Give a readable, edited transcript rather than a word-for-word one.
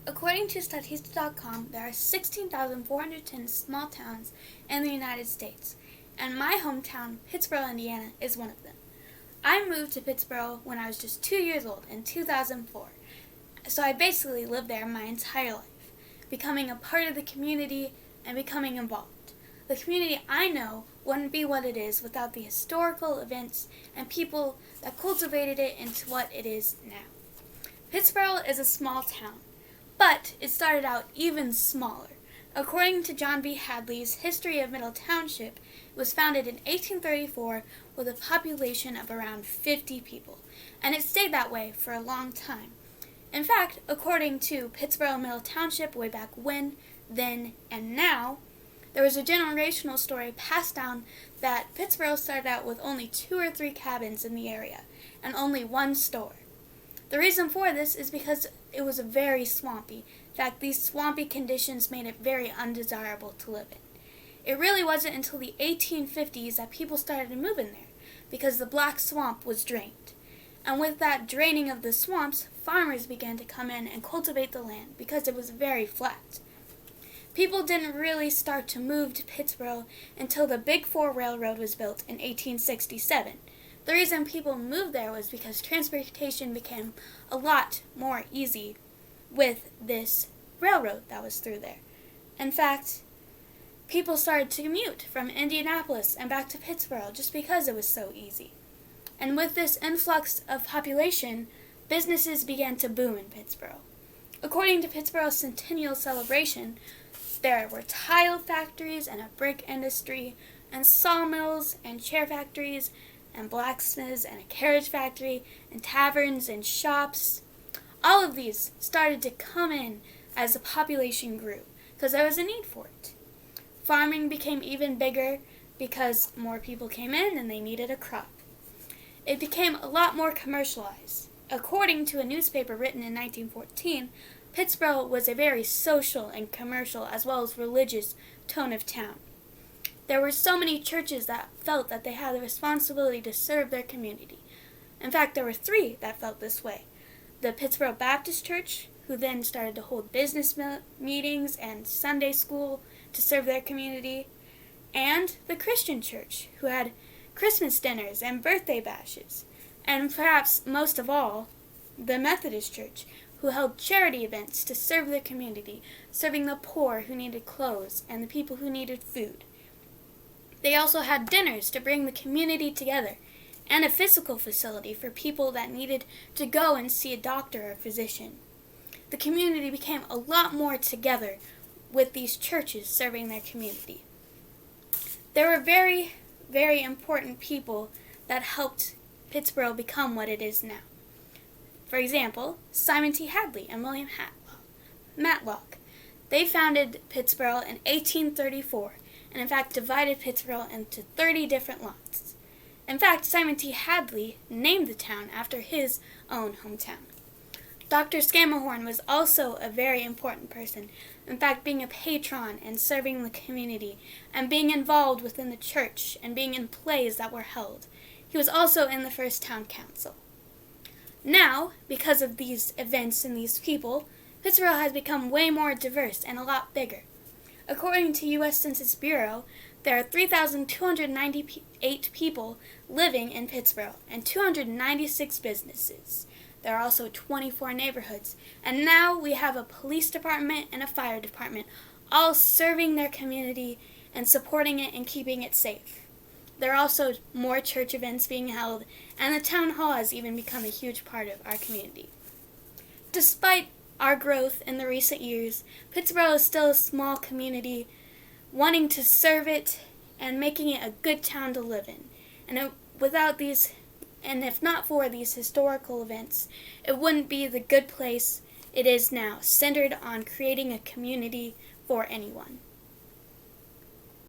According to Statista.com, there are 16,410 small towns in the United States, and my hometown, Pittsboro, Indiana, is one of them. I moved to Pittsboro when I was just 2 years old in 2004, so I basically lived there my entire life, becoming a part of the community and becoming involved. The community I know wouldn't be what it is without the historical events and people that cultivated it into what it is now. Pittsboro is a small town, but it started out even smaller. According to John B. Hadley's History of Middle Township, it was founded in 1834 with a population of around 50 people, and it stayed that way for a long time. In fact, according to Pittsboro Middle Township way back when, then, and now, there was a generational story passed down that Pittsboro started out with only 2 or 3 cabins in the area, and only 1 store. The reason for this is because it was very swampy. In fact, these swampy conditions made it very undesirable to live in. It really wasn't until the 1850s that people started moving there, because the Black Swamp was drained. And with that draining of the swamps, farmers began to come in and cultivate the land because it was very flat. People didn't really start to move to Pittsboro until the Big 4 Railroad was built in 1867. The reason people moved there was because transportation became a lot more easy with this railroad that was through there. In fact, people started to commute from Indianapolis and back to Pittsboro just because it was so easy. And with this influx of population, businesses began to boom in Pittsboro. According to Pittsboro's centennial celebration, there were tile factories and a brick industry and sawmills and chair factories and blacksmiths and a carriage factory and taverns and shops. All of these started to come in as the population grew because there was a need for it. Farming became even bigger because more people came in and they needed a crop. It became a lot more commercialized. According to a newspaper written in 1914, Pittsboro was a very social and commercial as well as religious tone of town. There were so many churches that felt that they had the responsibility to serve their community. In fact, there were 3 that felt this way. The Pittsboro Baptist Church, who then started to hold business meetings and Sunday school to serve their community, and the Christian Church, who had Christmas dinners and birthday bashes, and perhaps most of all, the Methodist Church, who held charity events to serve their community, serving the poor who needed clothes and the people who needed food. They also had dinners to bring the community together, and a physical facility for people that needed to go and see a doctor or physician. The community became a lot more together with these churches serving their community. There were very, very important people that helped Pittsboro become what it is now. For example, Simon T. Hadley and William Matlock. They founded Pittsboro in 1834, and in fact divided Pittsboro into 30 different lots. In fact, Simon T. Hadley named the town after his own hometown. Dr. Scammahorn was also a very important person, in fact being a patron and serving the community and being involved within the church and being in plays that were held. He was also in the first town council. Now, because of these events and these people, Pittsboro has become way more diverse and a lot bigger. According to U.S. Census Bureau, there are 3,298 people living in Pittsboro and 296 businesses. There are also 24 neighborhoods, and now we have a police department and a fire department, all serving their community and supporting it and keeping it safe. There are also more church events being held, and the town hall has even become a huge part of our community. Despite our growth in the recent years, Pittsboro is still a small community, wanting to serve it and making it a good town to live in. And if not for these historical events, it wouldn't be the good place it is now, centered on creating a community for anyone.